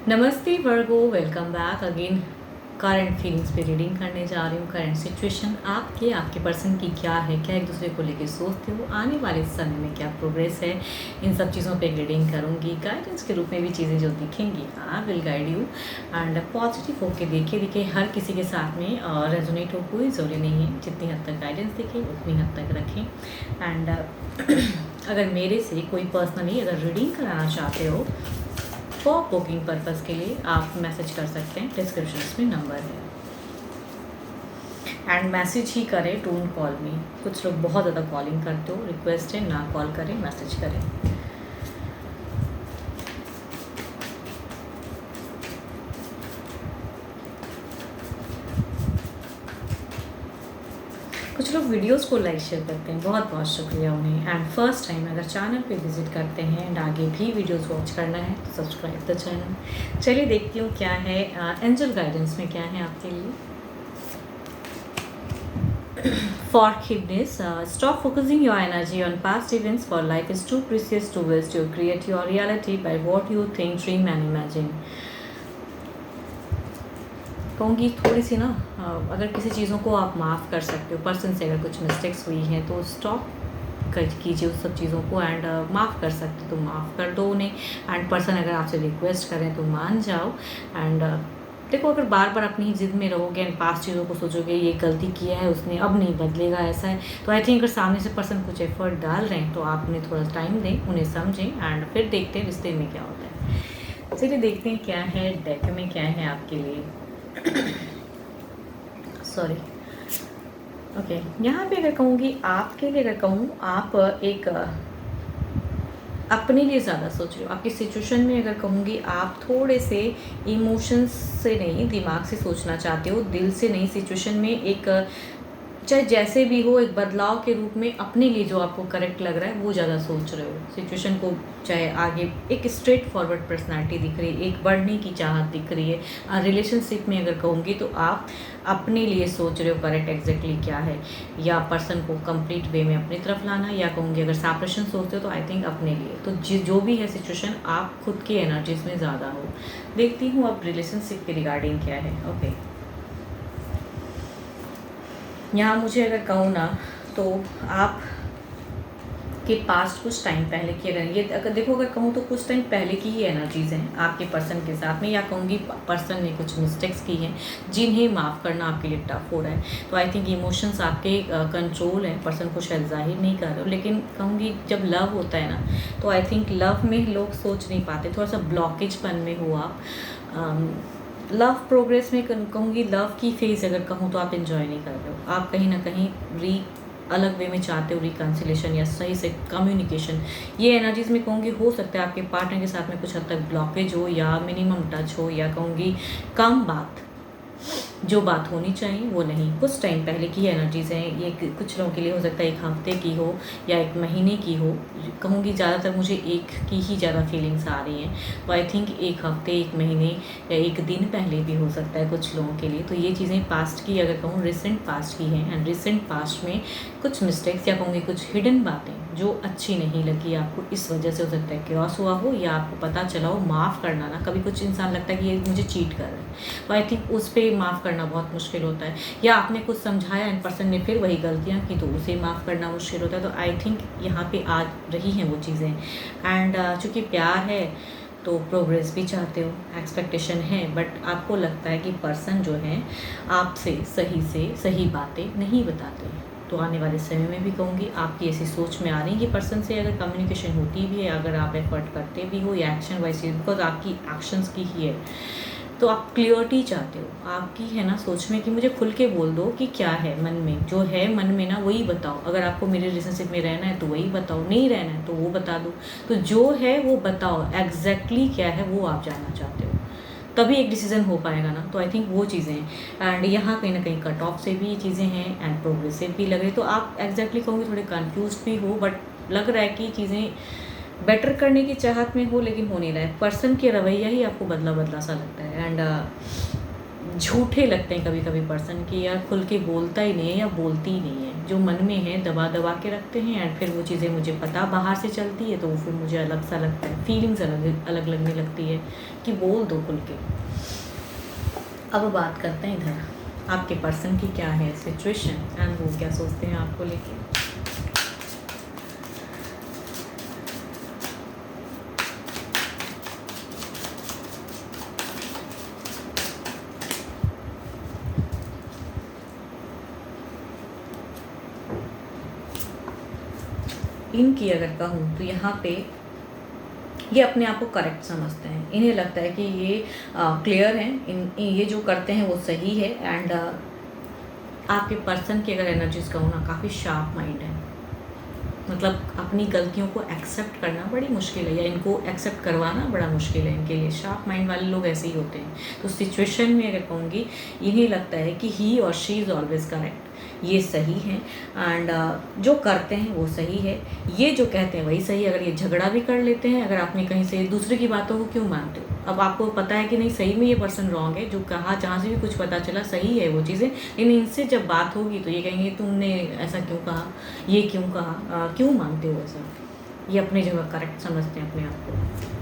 नमस्ते वर्गो, welcome back again. Current feelings पे रीडिंग करने जा रही हूँ। करंट सिचुएशन आपके पर्सन की क्या है, क्या एक दूसरे को लेके सोचते हो, आने वाले समय में क्या प्रोग्रेस है, इन सब चीज़ों पे रीडिंग करूँगी। गाइडेंस के रूप में भी चीज़ें जो दिखेंगी I will guide you and positive होके देखिए हर किसी के साथ में रेजोनेट हो, कोई ज़रूरी नहीं है। जितनी हद तक गाइडेंस दिखे उतनी हद तक रखें एंड अगर मेरे से कोई पर्सनली अगर रीडिंग कराना चाहते हो फॉर बुकिंग पर्पज़ के लिए आप मैसेज कर सकते हैं, डिस्क्रिप्शन में नंबर है एंड मैसेज ही करें, डोंट कॉल मी। कुछ लोग बहुत ज़्यादा कॉलिंग करते हो, रिक्वेस्ट है ना कॉल करें, मैसेज करें। कुछ लोग वीडियोस को लाइक शेयर करते हैं, बहुत बहुत शुक्रिया उन्हें। एंड फर्स्ट टाइम अगर चैनल पे विजिट करते हैं एंड आगे भी वीडियोस वॉच करना है तो सब्सक्राइब द चैनल। चलिए देखती हूँ क्या है एंजल गाइडेंस में, क्या है आपके लिए। Forgiveness. Stop focusing your energy on past events, for life is too precious to waste. You create your reality by what you think, dream and imagine. कहूँगी थोड़ी सी ना, अगर किसी चीज़ों को आप माफ़ कर सकते हो, पर्सन से अगर कुछ मिस्टेक्स हुई हैं तो स्टॉप कीजिए उस सब चीज़ों को एंड माफ़ कर सकते हो तो माफ़ कर दो उन्हें। एंड पर्सन अगर आपसे रिक्वेस्ट करें तो मान जाओ एंड देखो, अगर बार बार अपनी ही जिद में रहोगे एंड पास्ट चीज़ों को सोचोगे ये गलती किया है उसने, अब नहीं बदलेगा, ऐसा है, तो आई थिंक अगर सामने से पर्सन कुछ एफर्ट डाल रहे हैं तो आप उन्हें थोड़ा टाइम दें, उन्हें समझें एंड फिर देखते हैं रिश्ते में क्या होता है। चलिए देखते हैं क्या है डेक में, क्या है आपके लिए। Sorry, okay. यहाँ पे अगर कहूँगी आपके लिए, अगर कहूँ आप एक अपने लिए ज़्यादा सोच रहे हो। आपकी सिचुएशन में अगर कहूँगी आप थोड़े से इमोशंस से नहीं, दिमाग से सोचना चाहते हो, दिल से नहीं। सिचुएशन में एक चाहे जैसे भी हो, एक बदलाव के रूप में अपने लिए जो आपको करेक्ट लग रहा है वो ज़्यादा सोच रहे हो। सिचुएशन को चाहे आगे एक स्ट्रेट फॉरवर्ड पर्सनालिटी दिख रही है, एक बढ़ने की चाहत दिख रही है। रिलेशनशिप में अगर कहूँगी तो आप अपने लिए सोच रहे हो करेक्ट एग्जैक्टली क्या है, या पर्सन को कंप्लीट वे में अपनी तरफ लाना, या कहूँगी अगर सेपरेशन सोचते हो तो आई थिंक अपने लिए। तो जो भी है सिचुएशन, आप खुद की एनर्जीज में ज़्यादा हो। देखती हूँ अब रिलेशनशिप के रिगार्डिंग क्या है। ओके, यहाँ मुझे अगर कहूँ ना तो आप के पास्ट कुछ टाइम पहले की, अगर ये अगर देखो, अगर कहूँ तो कुछ टाइम पहले की ही एनर्जीज़ हैं आपके पर्सन के साथ में, या कहूँगी पर्सन ने कुछ मिस्टेक्स की हैं जिन्हें माफ़ करना आपके लिए टफ हो रहा है। तो आई थिंक इमोशंस आपके कंट्रोल हैं, पर्सन को शायद जाहिर नहीं कर रहे हो, लेकिन कहूँगी जब लव होता है ना तो आई थिंक लव में लोग सोच नहीं पाते, थोड़ा सा ब्लॉकेजपन में हो आप। लव प्रोग्रेस में कहूँगी लव की फेज़ अगर कहूँ तो आप इन्जॉय नहीं कर रहे हो। आप कहीं ना कहीं अलग वे में चाहते हो रिकन्सिलेशन या सही से कम्युनिकेशन। ये एनर्जीज़ में कहूँगी हो सकता है आपके पार्टनर के साथ में कुछ हद तक ब्लॉकेज हो, या मिनिमम टच हो, या कहूँगी कम बात, जो बात होनी चाहिए वो नहीं। कुछ टाइम पहले की एनर्जीज़ हैं ये, कुछ लोगों के लिए हो सकता है 1 हफ्ते की हो या 1 महीने की हो। कहूँगी ज़्यादातर मुझे एक की ही ज़्यादा फीलिंग्स आ रही हैं, तो आई थिंक 1 हफ्ते, 1 महीने या 1 दिन पहले भी हो सकता है कुछ लोगों के लिए। तो ये चीज़ें पास्ट की, अगर कहूँ रिसेंट पास्ट की हैं एंड रिसेंट पास्ट में कुछ मिस्टेक्स या कहूँगी कुछ हिडन बातें जो अच्छी नहीं लगी आपको, इस वजह से हो सकता है क्रॉस हुआ हो, या आपको पता चला हो। माफ़ करना ना, कभी कुछ इंसान लगता है कि ये मुझे चीट कर रहा है, तो आई थिंक उस पर माफ़ करना बहुत मुश्किल होता है। या आपने कुछ समझाया एंड पर्सन ने फिर वही गलतियाँ की तो उसे माफ़ करना मुश्किल होता है। तो आई थिंक यहाँ पे आ रही हैं वो चीज़ें एंड चूँकि प्यार है तो प्रोग्रेस भी चाहते हो, एक्सपेक्टेशन है, बट आपको लगता है कि पर्सन जो है आपसे सही से सही बातें नहीं बताते। तो आने वाले समय में भी कहूँगी आपकी ऐसी सोच में आ रही है कि पर्सन से अगर कम्युनिकेशन होती भी है, अगर आप एफर्ट करते भी हो या एक्शन वाइज, बिकॉज आपकी एक्शंस की ही है, तो आप क्लियरिटी चाहते हो। आपकी है ना सोच में कि मुझे खुल के बोल दो कि क्या है मन में, जो है मन में ना वही बताओ। अगर आपको मेरे रिलेशनशिप में रहना है तो वही बताओ, नहीं रहना है तो वो बता दो। तो जो है वो बताओ, एग्जैक्टली क्या है वो आप जानना चाहते हो, तभी एक डिसीजन हो पाएगा ना। तो आई थिंक वो चीज़ें हैं एंड यहाँ कहीं ना कहीं कट ऑफ से भी ये चीज़ें हैं एंड प्रोग्रेसिव भी लग रही। तो आप एग्जैक्टली कहूँगी थोड़े कन्फ्यूज भी हो, बट लग रहा है कि चीज़ें बेटर करने की चाहत में हो लेकिन हो नहीं रहा है। पर्सन के रवैया ही आपको बदला बदला सा लगता है एंड झूठे लगते हैं कभी कभी पर्सन कि यार खुल के बोलता ही नहीं है या बोलती ही नहीं है, जो मन में है दबा दबा के रखते हैं एंड फिर वो चीज़ें मुझे पता बाहर से चलती है तो फिर मुझे अलग सा लगता है, फीलिंग्स अलग अलग लगने लगती है कि बोल दो खुल के। अब बात करते हैं इधर आपके पर्सन की क्या है सिचुएशन एंड वो क्या सोचते हैं आपको लेके। इनकी अगर कहूँ तो यहाँ पे ये अपने आप को करेक्ट समझते हैं, इन्हें लगता है कि ये क्लियर हैं, ये जो करते हैं वो सही है एंड आपके पर्सन की अगर एनर्जीज कहूँ ना, काफ़ी शार्प माइंड है। मतलब अपनी गलतियों को एक्सेप्ट करना बड़ी मुश्किल है या इनको एक्सेप्ट करवाना बड़ा मुश्किल है इनके लिए। शार्प माइंड वाले लोग ऐसे ही होते हैं। तो सिचुएशन में अगर कहूँगी, इन्हें लगता है कि ही और शी इज़ ऑलवेज करेक्ट, ये सही है एंड जो करते हैं वो सही है, ये जो कहते हैं वही सही है। अगर ये झगड़ा भी कर लेते हैं, अगर आपने कहीं से दूसरे की बातों को क्यों मानते हो, अब आपको पता है कि नहीं सही में ये पर्सन रॉन्ग है, जो कहा जहाँ से भी कुछ पता चला सही है वो चीज़ें, लेकिन इनसे जब बात होगी तो ये कहेंगे तुमने ऐसा क्यों कहा, ये क्यों कहा, क्यों मानते हो ऐसा। ये अपनी जगह करेक्ट समझते हैं अपने आप को।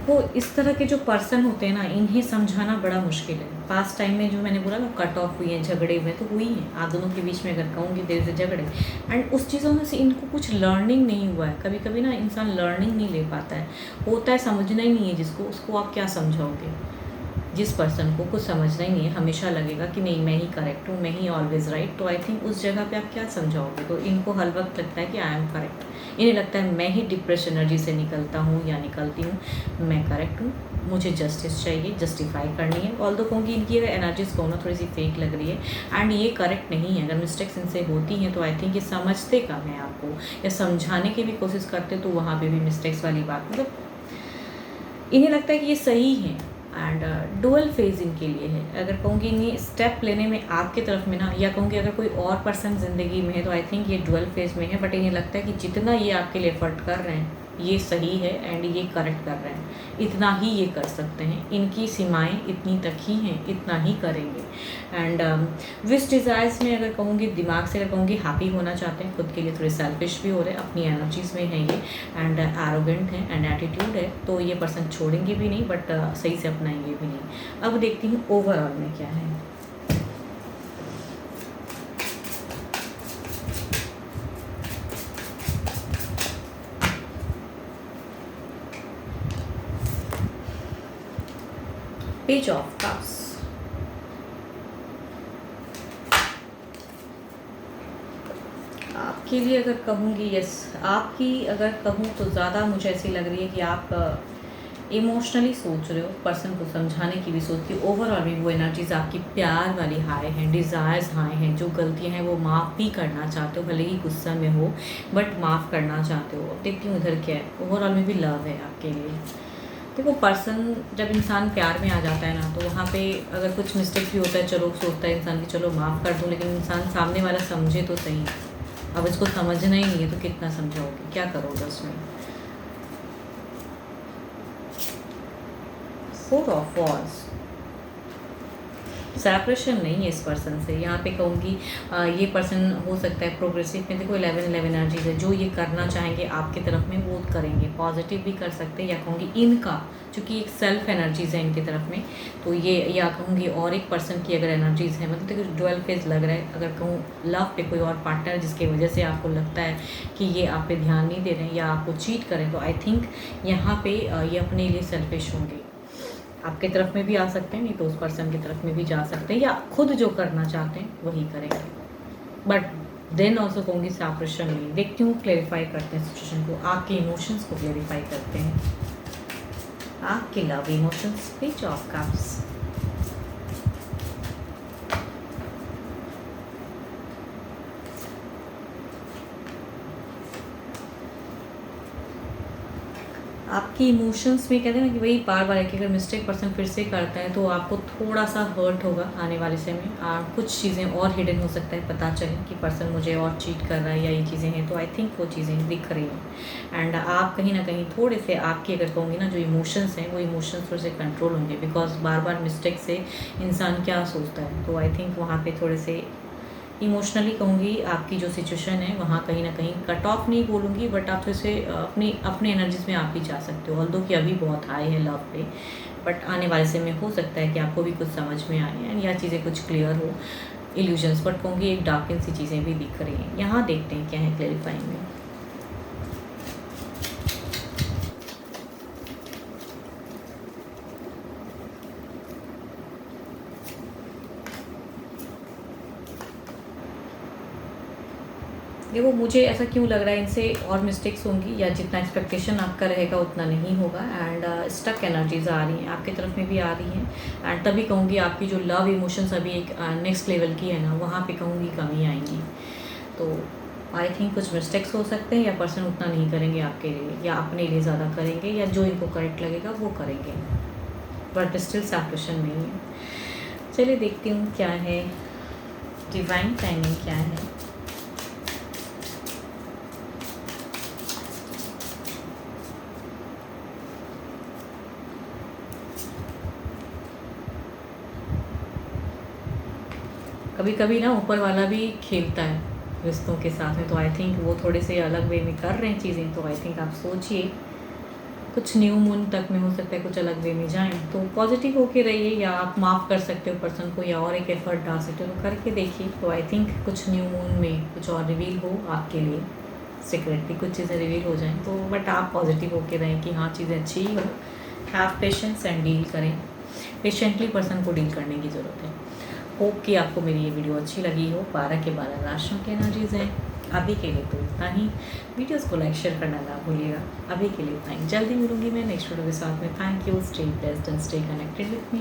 वो इस तरह के जो पर्सन होते हैं ना, इन्हें समझाना बड़ा मुश्किल है। पास्ट टाइम में जो मैंने बोला ना कट ऑफ हुई हैं, झगड़े हुए तो हुई हैं आप दोनों के बीच में, अगर कहूँगी देर से झगड़े एंड उस चीज़ों में से इनको कुछ लर्निंग नहीं हुआ है। कभी कभी ना इंसान लर्निंग नहीं ले पाता है, होता है समझना ही नहीं है जिसको, उसको आप क्या समझाओगे। जिस पर्सन को कुछ समझना ही नहीं है, हमेशा लगेगा कि नहीं मैं ही करेक्ट हूँ, मैं ही ऑलवेज राइट, तो आई थिंक उस जगह पे आप क्या समझाओगे। तो इनको हर वक्त लगता है कि आई एम करेक्ट, इन्हें लगता है मैं ही डिप्रेस एनर्जी से निकलता हूँ या निकलती हूँ, मैं करेक्ट हूँ, मुझे जस्टिस चाहिए, जस्टिफाई करनी है। ऑल दो कहूँगी इनकी अगर एनर्जीज को ना थोड़ी सी फेक लग रही है एंड ये करेक्ट नहीं है। अगर मिस्टेक्स इनसे होती हैं तो आई थिंक ये समझते कम है आपको, या समझाने की भी कोशिश करते तो वहाँ पर भी मिस्टेक्स वाली बात, मतलब इन्हें लगता है कि ये सही है एंड डुअल फेज इनके लिए है। अगर कहूँगी इन्हें स्टेप लेने में आपके तरफ में ना, या कहूँगी अगर कोई और पर्सन ज़िंदगी में है तो आई थिंक ये डुअल फेज में है, बट इन्हें लगता है कि जितना ये आपके लिए एफर्ट कर रहे हैं ये सही है एंड ये करेक्ट कर रहे हैं, इतना ही ये कर सकते हैं, इनकी सीमाएं इतनी तक ही हैं, इतना ही करेंगे। एंड विश डिज़ायर्स में अगर कहूँगी, दिमाग से अगर कहूँगी हैप्पी होना चाहते हैं, खुद के लिए थोड़े सेल्फिश भी हो रहे हैं, अपनी एनर्जीज़ में हैं ये एंड एरोगेंट हैं एंड एटीट्यूड है, तो ये पर्सन छोड़ेंगे भी नहीं बट सही से अपनाएंगे भी नहीं। अब देखती हूँ ओवरऑल में क्या है। पेज ऑफ कप्स, आपके लिए अगर कहूँगी, यस आपकी अगर कहूँ तो ज़्यादा मुझे ऐसी लग रही है कि आप इमोशनली सोच रहे हो, पर्सन को समझाने की भी सोचती हो। ओवरऑल में वो एनर्जीज आपकी प्यार वाली हाई हैं, डिज़ायर्स हाई हैं, जो गलतियाँ हैं वो माफ़ भी करना चाहते हो, भले ही गुस्सा में हो बट माफ़ करना चाहते हो। अब देखती हूँ इधर क्या है, ओवरऑल में भी लव है आपके लिए। देखो पर्सन जब इंसान प्यार में आ जाता है ना, तो वहाँ पे अगर कुछ मिस्टेक भी होता है, चलो सोचता है इंसान कि चलो माफ़ कर दूँ, लेकिन इंसान सामने वाला समझे तो सही। अब इसको समझना ही नहीं है तो कितना समझाओगे, क्या करोगे उसमें। फोर ऑफ वॉन्ड्स, सेपरेशन नहीं है इस पर्सन से। यहाँ पे कहूँगी ये पर्सन हो सकता है प्रोग्रेसिव में, देखो 11-11 एनर्जीज है, जो ये करना चाहेंगे आपकी तरफ में वो करेंगे, पॉजिटिव भी कर सकते हैं, या कहूँगी इनका चूँकि एक सेल्फ एनर्जीज है इनकी तरफ में, तो ये या कहूँगी और एक पर्सन की अगर एनर्जीज है, मतलब देखो डुअल फेज लग रहा है। अगर कहूँ लव पे कोई और पार्टनर जिसकी वजह से आपको लगता है कि ये आप पे ध्यान नहीं दे रहे हैं या आपको चीट करें, तो आई थिंक यहाँ पे ये अपने लिए सेल्फिश होंगे, आपके तरफ में भी आ सकते हैं, नहीं तो उस पर्सन की तरफ में भी जा सकते हैं, या खुद जो करना चाहते हैं वही करेंगे। बट देन ऑल्सो कहूँगी सेपरेशन नहीं। देखती हूँ, क्लेरिफाई करते हैं सिचुएशन को, आपके इमोशंस को क्लेरिफाई करते हैं, आपके love emotions. Page of cups, आपकी इमोशंस में कहते हैं ना कि वही बार बार कि अगर मिस्टेक पर्सन फिर से करता है तो आपको थोड़ा सा हर्ट होगा आने वाले समय में। कुछ चीज़ें और हिडन हो सकता है, पता चले कि पर्सन मुझे और चीट कर रहा है या ये चीज़ें हैं, तो आई थिंक वो चीज़ें दिख रही हैं। एंड आप कहीं ना कहीं थोड़े से आपके अगर कहूँगी ना जो इमोशंस हैं वो इमोशंस थोड़े से कंट्रोल होंगे, बिकॉज बार बार मिस्टेक से इंसान क्या सोचता है। तो आई थिंक वहाँ पर थोड़े से इमोशनली कहूँगी आपकी जो सिचुएशन है वहाँ कहीं ना कहीं कट ऑफ नहीं बोलूँगी, बट आप थोड़े से अपने एनर्जीज में आप भी जा सकते हो। ऑल्दो कि अभी बहुत हाई है लव पे, बट आने वाले समय में हो सकता है कि आपको भी कुछ समझ में आए एंड या चीज़ें कुछ क्लियर हो, इल्यूजन्स, बट कहूँगी एक डार्कन सी चीज़ें भी दिख रही हैं। यहाँ देखते हैं क्या है क्लैरिफाइंग में। देखो मुझे ऐसा क्यों लग रहा है इनसे और मिस्टेक्स होंगी, या जितना एक्सपेक्टेशन आपका रहेगा उतना नहीं होगा। एंड स्टक एनर्जीज आ रही हैं आपकी तरफ में भी आ रही हैं। एंड तभी कहूँगी आपकी जो लव इमोशंस अभी एक नेक्स्ट लेवल की है ना, वहाँ पे कहूँगी कमी आएंगी। तो आई थिंक कुछ मिस्टेक्स हो सकते हैं, या पर्सन उतना नहीं करेंगे आपके लिए, या अपने लिए ज़्यादा करेंगे, या जो इनको करेक्ट लगेगा वो करेंगे, बट स्टिल सेपरेशन नहीं है। चलिए देखती हूँ क्या है डिवाइन टाइमिंग क्या है। कभी कभी ना ऊपर वाला भी खेलता है रिश्तों के साथ में, तो आई थिंक वो थोड़े से अलग वे में कर रहे हैं चीज़ें। तो आई थिंक आप सोचिए कुछ न्यू मून तक में हो सकता है कुछ अलग वे में जाएं, तो पॉजिटिव होके रहिए, या आप माफ़ कर सकते हो पर्सन को, या और एक एफर्ट डाल सकते हो, तो करके देखिए। तो आई थिंक कुछ न्यू मून में कुछ और रिवील हो आपके लिए, सीक्रेटली कुछ चीज़ें रिवील हो जाएँ। तो बट आप पॉजिटिव होके रहें कि हाँ चीज़ें अच्छी ही हो। हैव पेशेंस एंड डील करें, पेशेंटली पर्सन को डील करने की ज़रूरत है। होप कि आपको मेरी ये वीडियो अच्छी लगी हो। 12 के 12 राशियों की एनर्जीज हैं अभी के लिए, तो इतना ही। वीडियोस को लाइक शेयर करना ना भूलिएगा। अभी के लिए इतना ही, जल्दी मिलूंगी मैं नेक्स्ट वीडियो के साथ में। Thank you, stay blessed and stay connected with me.